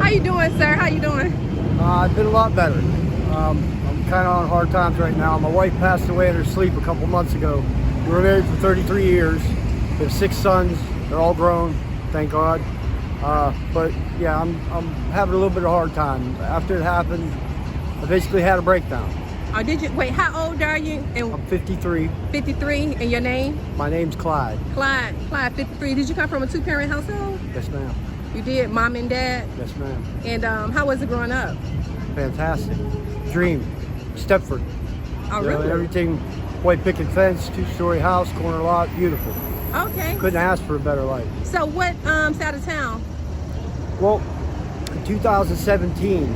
How you doing, sir? How you doing? I've been a lot better. I'm kind of on hard times right now. My wife passed away in her sleep a couple months ago. We were married for 33 years. We have 6 sons. They're all grown, thank God. But yeah, I'm having a little bit of a hard time. After it happened, I basically had a breakdown. Oh, did you? Wait, how old are you? And I'm 53. 53, and your name? My name's Clyde. Clyde, 53. Did you come from a 2-parent household? Yes, ma'am. You did, mom and dad? Yes, ma'am. And how was it growing up? Fantastic. Dream. Stepford. Oh, You know, really? everything, white picket fence, 2-story house, corner lot, beautiful. Okay. Couldn't ask for a better life. So what side of town? Well, in 2017,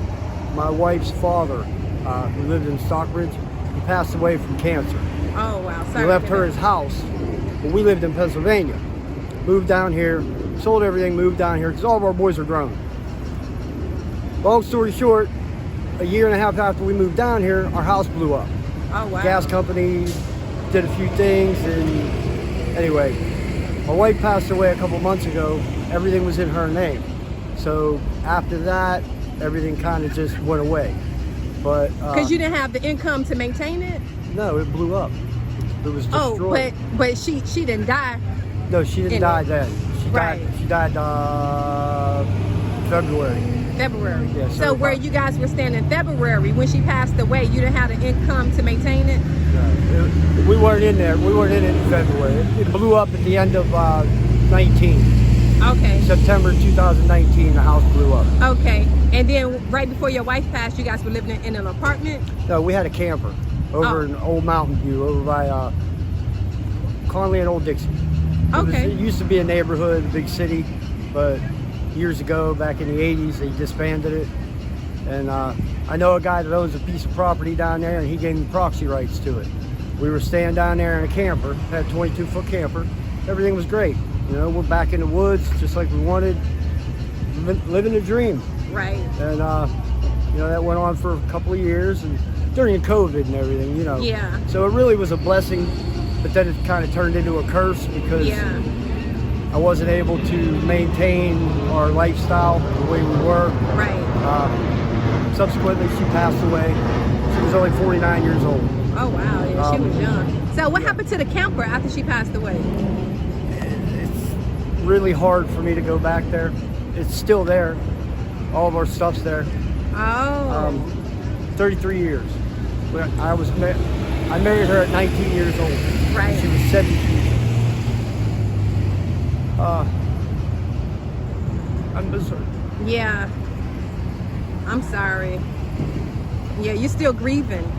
my wife's father, who lived in Stockbridge, he passed away from cancer. Oh, wow. He Sorry. left her his house, but we lived in Pennsylvania. Moved down here, sold everything, moved down here, because all of our boys are grown. Long story short, a year and a half after we moved down here, our house blew up. Oh, wow. Gas company did a few things, and anyway, my wife passed away a couple months ago. Everything was in her name. So after that, everything kind of just went away. But Because you didn't have the income to maintain it? no, it blew up. It was destroyed. Oh, but she didn't die. No, she didn't die then. She Right. died. She died February. February. Yeah, so where you guys were staying in February, when she passed away, you didn't have the income to maintain it? We weren't in there. We weren't in it in February. It blew up at the end of 19. Okay. September 2019, the house blew up. Okay. And then right before your wife passed, you guys were living in an apartment? No, we had a camper over in Old Mountain View, over by Conley and Old Dixie. Okay. It used to be a neighborhood, a big city, but years ago, back in the 80s, they disbanded it. And I know a guy that owns a piece of property down there, and he gave me proxy rights to it. We were staying down there in a camper, had a 22-foot camper. Everything was great. You know, we're back in the woods, just like we wanted, living a dream. Right. And, you know, that went on for a couple of years, and during COVID and everything, you know. Yeah. So it really was a blessing, but then it kind of turned into a curse because I wasn't able to maintain our lifestyle the way we were. Right. Subsequently, she passed away. She was only 49 years old. Oh, wow. Yeah, she was young. So what happened to the camper after she passed away? It's really hard for me to go back there. It's still there. All of our stuff's there. Oh. 33 years. I married her at 19 years old. Right. She was 17. I'm miserable. Yeah. I'm sorry. Yeah, you're still grieving.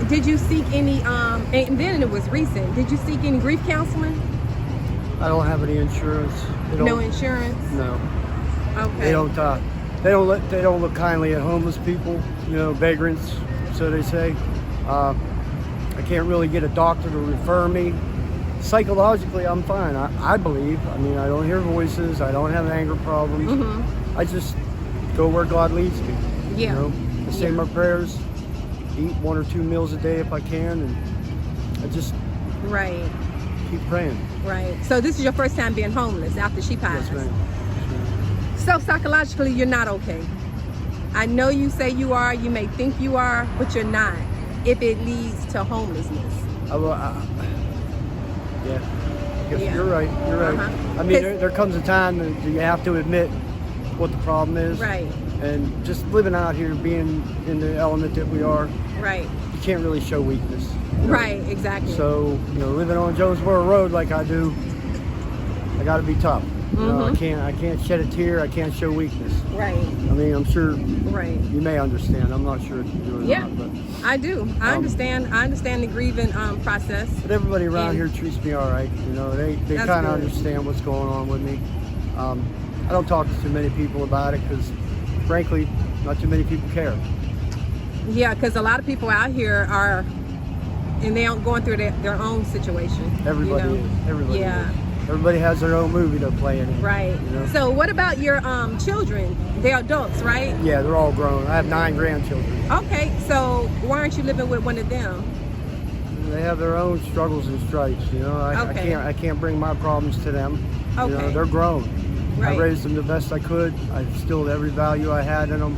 Did you seek any, and then it was recent, did you seek any grief counseling? I don't have any insurance. No insurance? No. Okay. They don't look kindly at homeless people, you know, vagrants, so they say. I can't really get a doctor to refer me. Psychologically, I'm fine. I believe. I mean, I don't hear voices. I don't have anger problems. Mm-hmm. I just go where God leads me. Yeah. You know, I say my prayers, eat 1 or 2 meals a day if I can, and I just keep praying. Right. So this is your first time being homeless after she passed? Yes, ma'am. So psychologically, you're not okay. I know you say you are, you may think you are, but you're not, if it leads to homelessness. Yeah, you're right. You're right. I mean, there comes a time that you have to admit what the problem is. Right. And just living out here, being in the element that we are, right, you can't really show weakness. You know? Right, exactly. So, you know, living on Jonesboro Road like I do, I got to be tough. You know, I can't shed a tear. I can't show weakness. Right. I mean, I'm sure you may understand. I'm not sure if you do or not. But I do. I understand. I understand the grieving process. But everybody around here treats me all right. You know, they kind of understand what's going on with me. I don't talk to too many people about it because, frankly, not too many people care. Yeah, because a lot of people out here are, and they aren't going through their own situation. Everybody is. Everybody is. Everybody has their own movie they're playing in. Right. You know? So what about your children? They're adults, right? Yeah, they're all grown. I have 9 grandchildren. Okay, so why aren't you living with one of them? They have their own struggles and stripes, you know. I can't bring my problems to them. Okay. You know, they're grown. Right. I raised them the best I could. I instilled every value I had in them,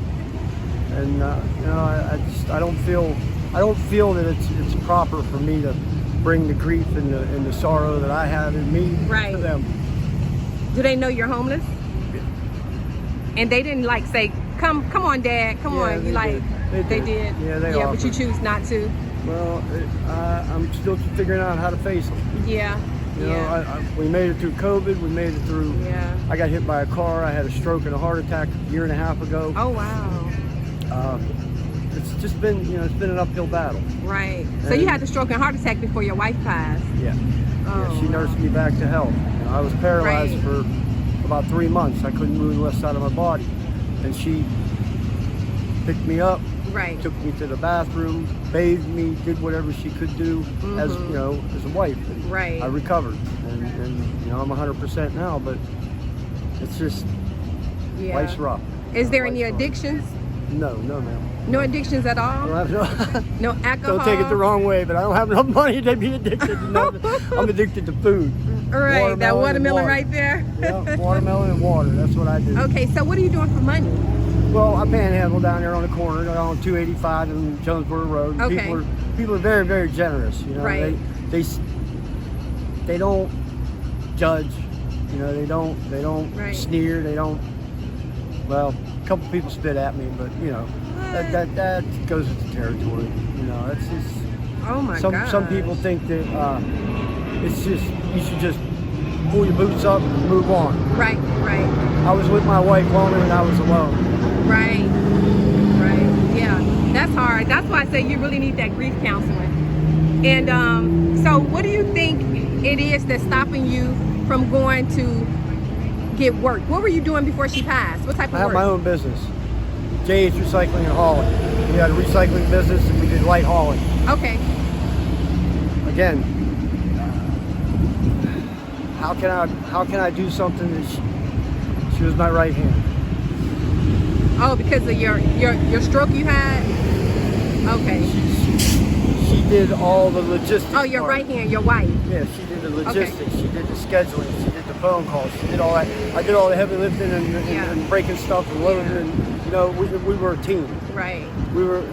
and you know, I don't feel that it's proper for me to bring the grief and the sorrow that I have in me Right. to them. Do they know you're homeless? And they didn't like say, come on, Dad, come on. You like, they did. Yeah, they Yeah, offered. but you choose not to. Well, I'm still figuring out how to face them. Yeah. You know, we made it through COVID. We made it through. Yeah. I got hit by a car. I had a stroke and a heart attack a year and a half ago. Oh wow. It's just been, you know, it's been an uphill battle. Right. So you had the stroke and heart attack before your wife passed. Yeah. Oh, Yeah, she nursed me back to health. You know, I was paralyzed Right. for about 3 months. I couldn't move the left side of my body, and she picked me up, Right. took me to the bathroom, bathed me, did whatever she could do as, you know, as a wife. And Right. I recovered, and you know, I'm 100% now, but it's just Yeah. life's rough. Is there any Life's rough. addictions? No, ma'am. No addictions at I all? don't have no. No alcohol? Don't take it the wrong way, but I don't have enough money to be addicted to nothing. I'm addicted to food. Right, that and watermelon water. right there. Yeah, watermelon and water. That's what I do. Okay, so what are you doing for money? Well, I panhandle down there on the corner on 285 and Jonesboro Road. And Okay. People are very, very generous. You know, Right. they don't judge. You know, they don't Right. sneer. They don't. Well, a couple people spit at me, but you know, that goes with the territory. You know, it's just. Oh my God. Some people think that it's just, you should just pull your boots up and move on. Right, right, I was with my wife longer than I was alone. right, right. Yeah, that's hard. That's why I say you really need that grief counseling. And so what do you think it is that's stopping you from going to get work? What were you doing before she passed? What type of I have work? my own business, JH Recycling and Hauling. We had a recycling business and we did light hauling. Okay. Again, how can I do something that she was my right hand? Oh, because of your stroke you had? Okay. She did all the logistics. Oh, your part. right hand, your wife. Yeah, she did the logistics, she did the scheduling, she did the phone calls, she did all that. I did all the heavy lifting and breaking stuff and loading, and you know, we were a team. Right,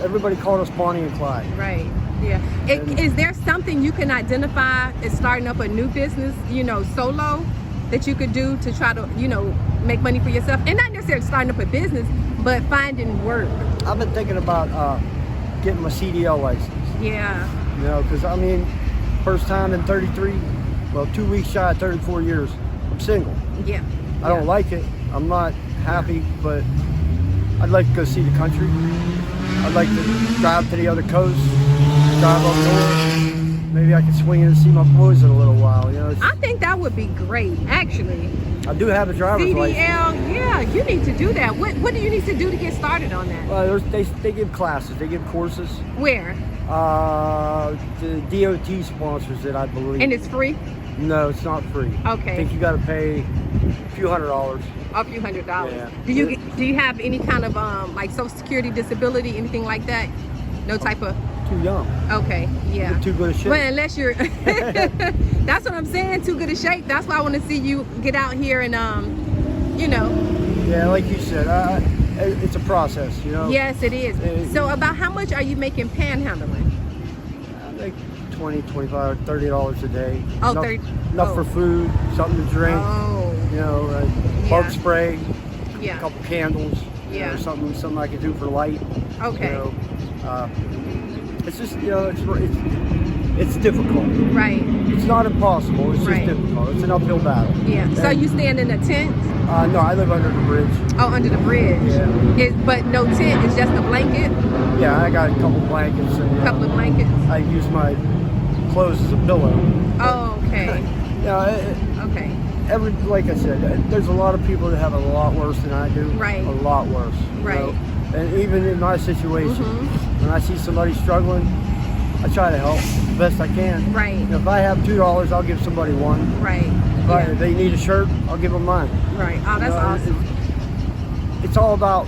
Everybody called us Bonnie and Clyde. right. Yeah. Is there something you can identify as starting up a new business, you know, solo, that you could do to try to, you know, make money for yourself? And not necessarily starting up a business, but finding work. I've been thinking about getting my CDL license. Yeah. You know, because I mean, first time in 2 weeks shy of 34 years, I'm single. Yeah. I don't like it. I'm not happy, but I'd like to go see the country. I'd like to drive to the other coast, drive up north. Maybe I could swing in and see my boys in a little while. You know, I think that would be great, actually. I do have a driver's license. Yeah, you need to do that. What do you need to do to get started on that? Well, they give classes, they give courses. Where? The DOT sponsors it, I believe. And it's free? No, it's not free. Okay. I think you got to pay a few $100s. A few $100s. Yeah. Do you have any kind of like Social Security, disability, anything like that? No type of. Too young. Okay. Yeah. You're too good a shape. Well, unless you're. That's what I'm saying. Too good a shape. That's why I want to see you get out here and you know. Yeah, like you said, it's a process, you know. Yes, it is. So about how much are you making panhandling? I make $20, $25, $30 a day. Oh, enough, 30. Enough for food, something to drink. Oh. You know, Yeah. bug spray, Yeah. a couple candles. You Yeah. know, something I could do for light. Okay. You know, it's just, you know, it's difficult. Right. It's not impossible. It's just Right. difficult. It's an uphill battle. Yeah. So And, you stand in a tent? No, I live under the bridge. Oh, under the bridge. Yeah. But no tent. It's just a blanket. Yeah, I got a couple blankets and A couple of blankets. I use my clothes as a pillow. Oh, okay. Yeah, Okay. like I said, there's a lot of people that have it a lot worse than I do. Right. A lot worse. you Right. know? And even in my situation, Mhm. when I see somebody struggling, I try to help the best I can. Right. You know, if I have $2, I'll give somebody one. Right. If they need a shirt, I'll give them mine. Right. Oh, that's You know, awesome. It's all about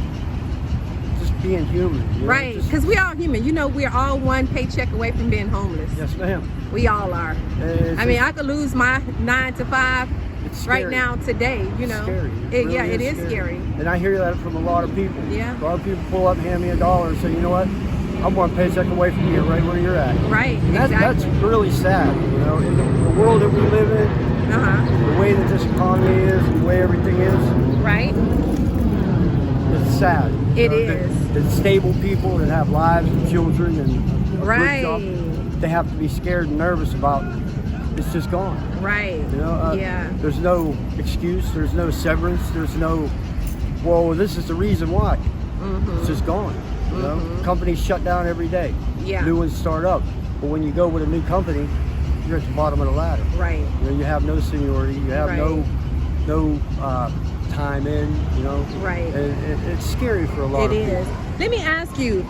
just being human. you know, Right. just- Because we all human. You know, we're all one paycheck away from being homeless. Yes, ma'am. We all are. It's I mean, I could lose my 9 to 5 It's scary. right now today, you know. It's scary. Yeah, it is scary. And I hear that from a lot of people. Yeah. A lot of people pull up, hand me $1 and say, you know what, I'm one paycheck away from you right where you're at. Right, And exactly. That's really sad, you know, in the world that we live in, the way that this economy is, and the way everything is. Right. It's sad. It is. It's stable people that have lives and children and a Right. good job, they have to be scared and nervous about it's just gone. Right. You know, Yeah. There's no excuse. There's no severance. There's no, well, this is the reason why. It's just gone. You know, companies shut down every day. Yeah. New ones start up. But when you go with a new company, you're at the bottom of the ladder. Right. You know, you have no seniority. You have no time in. You know. Right. And it's scary for a lot of people. It is. Let me ask you.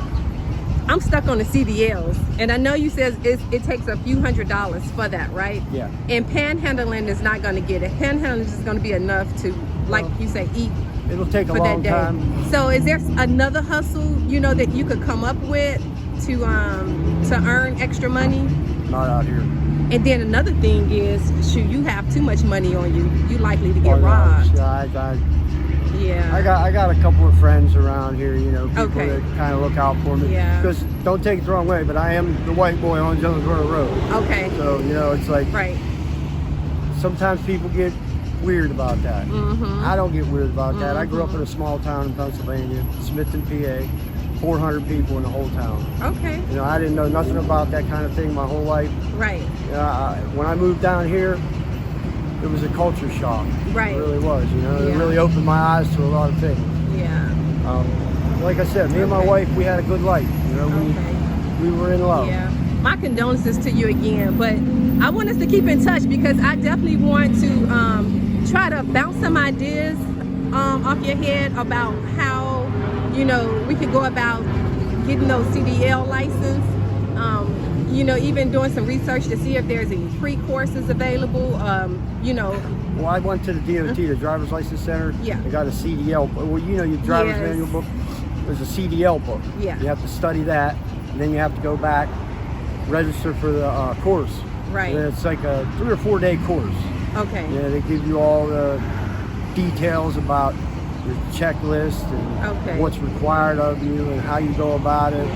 I'm stuck on the CDLs, and I know you said it takes a few $100s for that, right? Yeah. And panhandling is not going to get it. Panhandling is going to be enough to, like you say, eat. It'll take a for long that day. time. So is there another hustle, you know, that you could come up with to earn extra money? Not out here. And then another thing is, should you have too much money on you, you're likely to get Oh, no, robbed. yeah, Yeah. I got a couple of friends around here, you know, people Okay. that kind of look out for me. Yeah. Because don't take it the wrong way, but I am the white boy on Jonesboro Road. Okay. So, you know, it's like Right. sometimes people get weird about that. I don't get weird about that. I grew up in a small town in Pennsylvania, Smithton, PA, 400 people in the whole town. Okay. You know, I didn't know nothing about that kind of thing my whole life. Right. You know, when I moved down here, it was a culture shock. Right. It really was, you know. It Yeah. really opened my eyes to a lot of things. Yeah. Like I said, me and my wife, we had a good life. You know, we were in love. Yeah. My condolences to you again, but I want us to keep in touch because I definitely want to try to bounce some ideas off your head about how, you know, we could go about getting those CDL license. You know, even doing some research to see if there's any free courses available. You know. Well, I went to the DOT, the Driver's License Center. Yeah. I got a CDL. Well, you know, your driver's manual book. There's a CDL book. Yeah. You have to study that, and then you have to go back, register for the course. Right. And it's like a 3 or 4 day course. Okay. Yeah, they give you all the details about your checklist and what's required of you and how you go about it.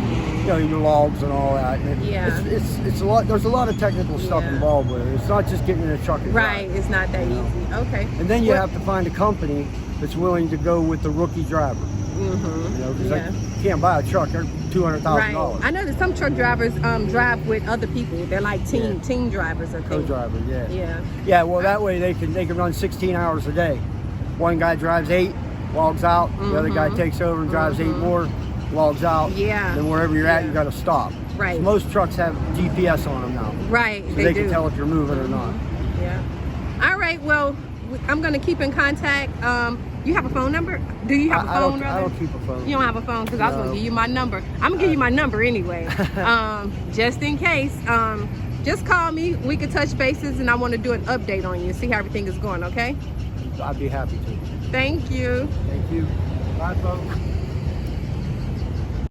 You know, your logs and all that. And it's a lot. There's a lot of technical stuff involved with it. It's not just getting in a truck and Right. drive. It's not that easy. Okay. And then you have to find a company that's willing to go with the rookie driver. You know, because you can't buy a truck. They're $200,000. Right. I know that some truck drivers drive with other people. They're like team drivers, I think. Co-driver, yeah. Yeah. Yeah, well, that way they can run 16 hours a day. One guy drives 8, logs out. The other guy takes over and drives 8 more, logs out. Yeah. Then wherever you're at, you got to stop. Right. So most trucks have GPS on them now. Right. So they can tell if you're moving or not. Yeah. All right. Well, I'm going to keep in contact. You have a phone number? Do you have a phone? I don't keep a phone. You don't have a phone? Because I was going to give you my number. I'm going to give you my number anyway. Just in case. Just call me. We can touch bases, and I want to do an update on you, see how everything is going, okay? I'd be happy to. Thank you. Thank you. Bye, folks.